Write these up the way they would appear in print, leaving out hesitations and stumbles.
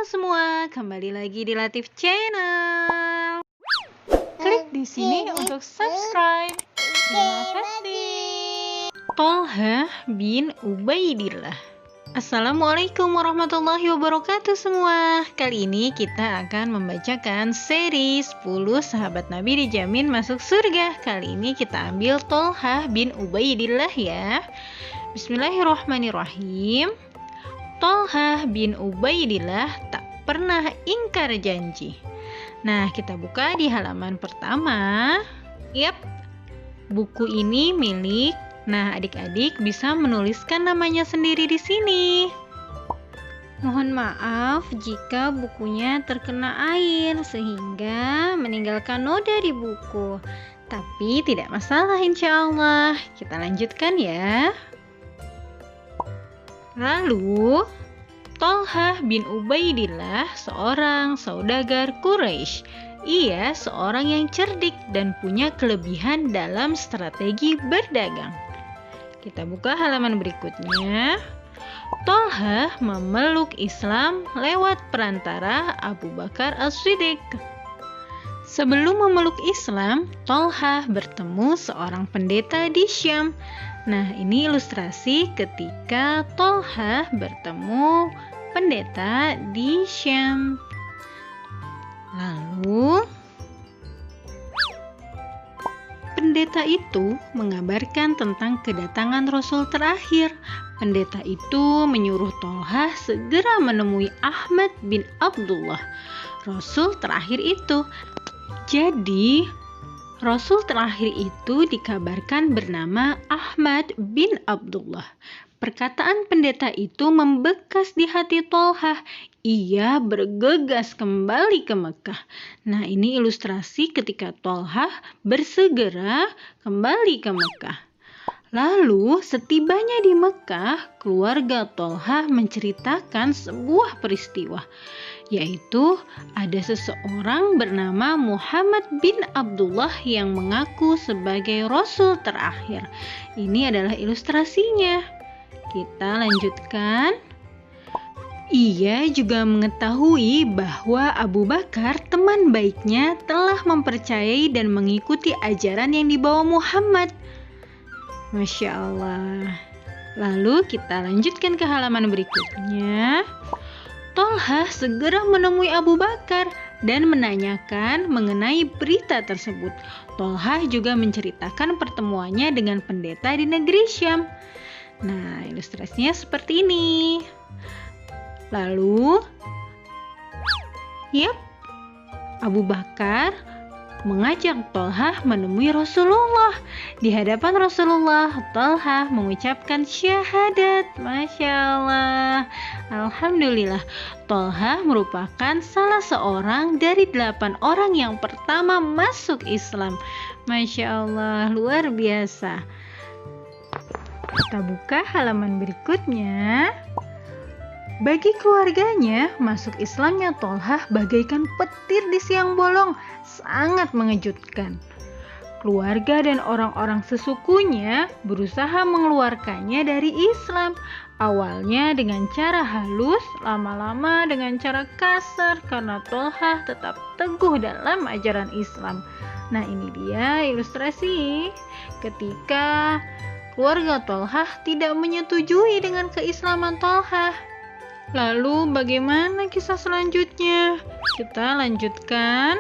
Halo semua, kembali lagi di Latif Channel. Klik di sini untuk subscribe. Terima kasih. Tolha bin Ubaidillah. Assalamualaikum warahmatullahi wabarakatuh semua. Kali ini kita akan membacakan seri 10 sahabat Nabi dijamin masuk surga. Kali ini kita ambil Tolha bin Ubaidillah ya. Bismillahirrahmanirrahim. Tolha bin Ubaidillah tak pernah ingkar janji. Nah, kita buka di halaman pertama. Yap, buku ini milik. Nah, adik-adik bisa menuliskan namanya sendiri di sini. Mohon maaf jika bukunya terkena air sehingga meninggalkan noda di buku. Tapi tidak masalah insya Allah. Kita lanjutkan ya. Lalu, Tolha bin Ubaidillah seorang saudagar Quraisy. Ia seorang yang cerdik dan punya kelebihan dalam strategi berdagang. Kita buka halaman berikutnya. Tolha memeluk Islam lewat perantara Abu Bakar As-Siddiq. Sebelum memeluk Islam, Tolha bertemu seorang pendeta di Syam. Nah, ini ilustrasi ketika Tolha bertemu pendeta di Syam. Lalu, pendeta itu mengabarkan tentang kedatangan Rasul terakhir. Pendeta itu menyuruh Tolha segera menemui Ahmad bin Abdullah, Rasul terakhir itu. Jadi, Rasul terakhir itu dikabarkan bernama Ahmad bin Abdullah. Perkataan pendeta itu membekas di hati Tolha. Ia bergegas kembali ke Mekah. Nah, ini ilustrasi ketika Tolha bersegera kembali ke Mekah. Lalu, setibanya di Mekah, keluarga Tolha menceritakan sebuah peristiwa, yaitu ada seseorang bernama Muhammad bin Abdullah yang mengaku sebagai Rasul terakhir. Ini adalah ilustrasinya. Kita lanjutkan. Ia juga mengetahui bahwa Abu Bakar, teman baiknya, telah mempercayai dan mengikuti ajaran yang dibawa Muhammad. Masya Allah. Lalu kita lanjutkan ke halaman berikutnya. Tolha segera menemui Abu Bakar dan menanyakan mengenai berita tersebut. Tolha juga menceritakan pertemuannya dengan pendeta di negeri Syam. Nah, ilustrasinya seperti ini. Lalu, Abu Bakar mengajak Tolha menemui Rasulullah. Di hadapan Rasulullah, Tolha mengucapkan syahadat. Masya Allah. Alhamdulillah, Tolha merupakan salah seorang dari 8 orang yang pertama masuk Islam. Masya Allah, luar biasa. Kita buka halaman berikutnya. Bagi keluarganya, masuk Islamnya Tolha bagaikan petir di siang bolong, sangat mengejutkan. Keluarga dan orang-orang sesukunya berusaha mengeluarkannya dari Islam. Awalnya dengan cara halus, lama-lama dengan cara kasar karena Tolha tetap teguh dalam ajaran Islam. Nah, ini dia ilustrasi ketika keluarga Tolha tidak menyetujui dengan keislaman Tolha. Lalu bagaimana kisah selanjutnya? Kita lanjutkan.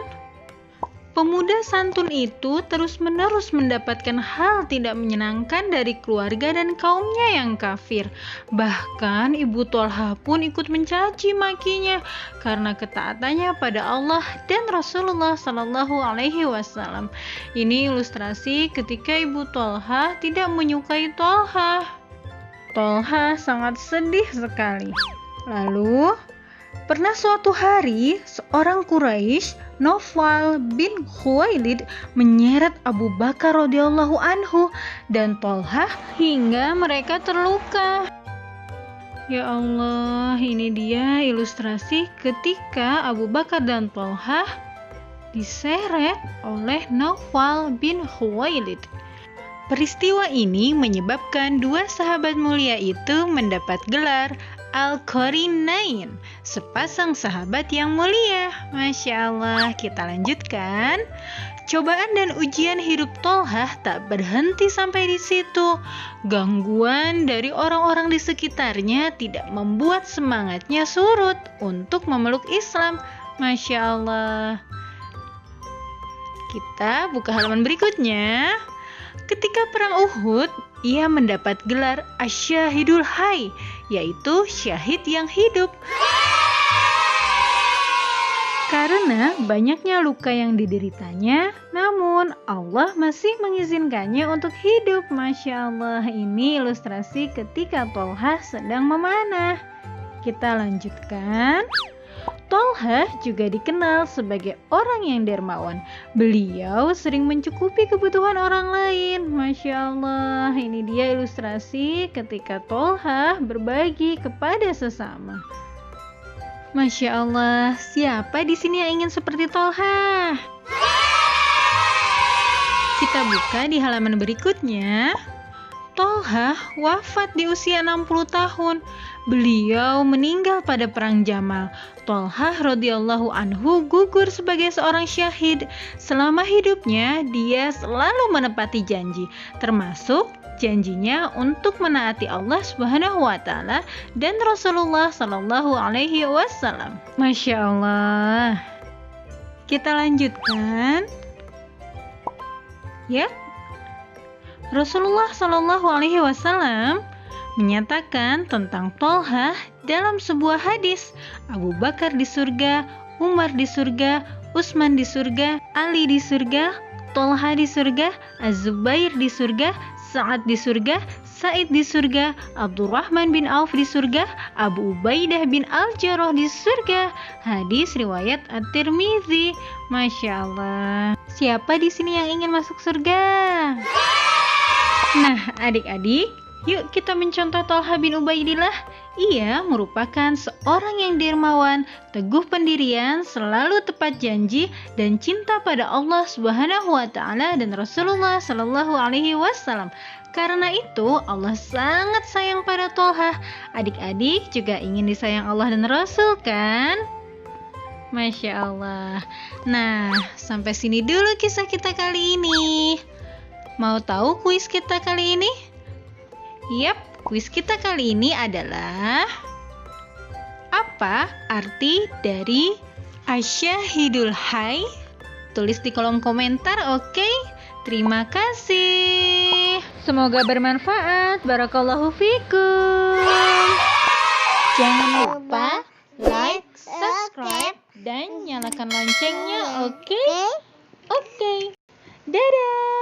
Pemuda santun itu terus-menerus mendapatkan hal tidak menyenangkan dari keluarga dan kaumnya yang kafir. Bahkan ibu Tolha pun ikut mencaci makinya karena ketaatannya pada Allah dan Rasulullah Shallallahu Alaihi Wasallam. Ini ilustrasi ketika ibu Tolha tidak menyukai Tolha. Tolha sangat sedih sekali. Lalu, pernah suatu hari seorang Quraisy, Naufal bin Khuwailid, menyeret Abu Bakar radhiyallahu anhu dan Tolha hingga mereka terluka. Ya Allah, ini dia ilustrasi ketika Abu Bakar dan Tolha diseret oleh Naufal bin Khuwailid. Peristiwa ini menyebabkan dua sahabat mulia itu mendapat gelar Al-Qarinain, sepasang sahabat yang mulia. Masya Allah, kita lanjutkan. Cobaan dan ujian hidup Tolhah tak berhenti sampai di situ. Gangguan dari orang-orang di sekitarnya tidak membuat semangatnya surut untuk memeluk Islam. Masya Allah. Kita buka halaman berikutnya. Ketika perang Uhud, ia mendapat gelar Asyahidul Hayy, yaitu syahid yang hidup. Karena banyaknya luka yang dideritanya, namun Allah masih mengizinkannya untuk hidup. Masya Allah, ini ilustrasi ketika Tolhah sedang memanah. Kita lanjutkan. Tolhah juga dikenal sebagai orang yang dermawan. Beliau sering mencukupi kebutuhan orang lain. Masya Allah, ini dia ilustrasi ketika Tolhah berbagi kepada sesama. Masya Allah, siapa di sini yang ingin seperti Tolhah? Kita buka di halaman berikutnya. Tolhah wafat di usia 60 tahun. Beliau meninggal pada perang Jamal. Tolhah radhiyallahu anhu gugur sebagai seorang syahid. Selama hidupnya, dia selalu menepati janji, termasuk janjinya untuk menaati Allah Subhanahu wa taala dan Rasulullah sallallahu alaihi wasallam. Masya Allah. Kita lanjutkan. Ya. Rasulullah sallallahu alaihi wasallam menyatakan tentang Tolhah dalam sebuah hadis. Abu Bakar di surga, Umar di surga, Utsman di surga, Ali di surga, Tolhah di surga, Az-Zubair di surga, Sa'ad di surga, Sa'id di surga, Abdurrahman bin Auf di surga, Abu Ubaidah bin Al-Jarrah di surga. Hadis riwayat At-Tirmizi. Masya Allah. Siapa di sini yang ingin masuk surga? Nah, adik-adik, yuk kita mencontoh Tolhah bin Ubaidillah. Ia merupakan seorang yang dermawan, teguh pendirian, selalu tepat janji, dan cinta pada Allah Subhanahu wa taala dan Rasulullah sallallahu alaihi wasallam. Karena itu, Allah sangat sayang pada Tolhah. Adik-adik juga ingin disayang Allah dan Rasul, kan? Masya Allah. Nah, sampai sini dulu kisah kita kali ini. Mau tahu kuis kita kali ini? Yap, kuis kita kali ini adalah apa arti dari Asyahidul Hayy? Tulis di kolom komentar, oke? Terima kasih. Semoga bermanfaat. Barakallahu fikum. Jangan lupa like, subscribe, dan nyalakan loncengnya, oke? Oke. Dadah.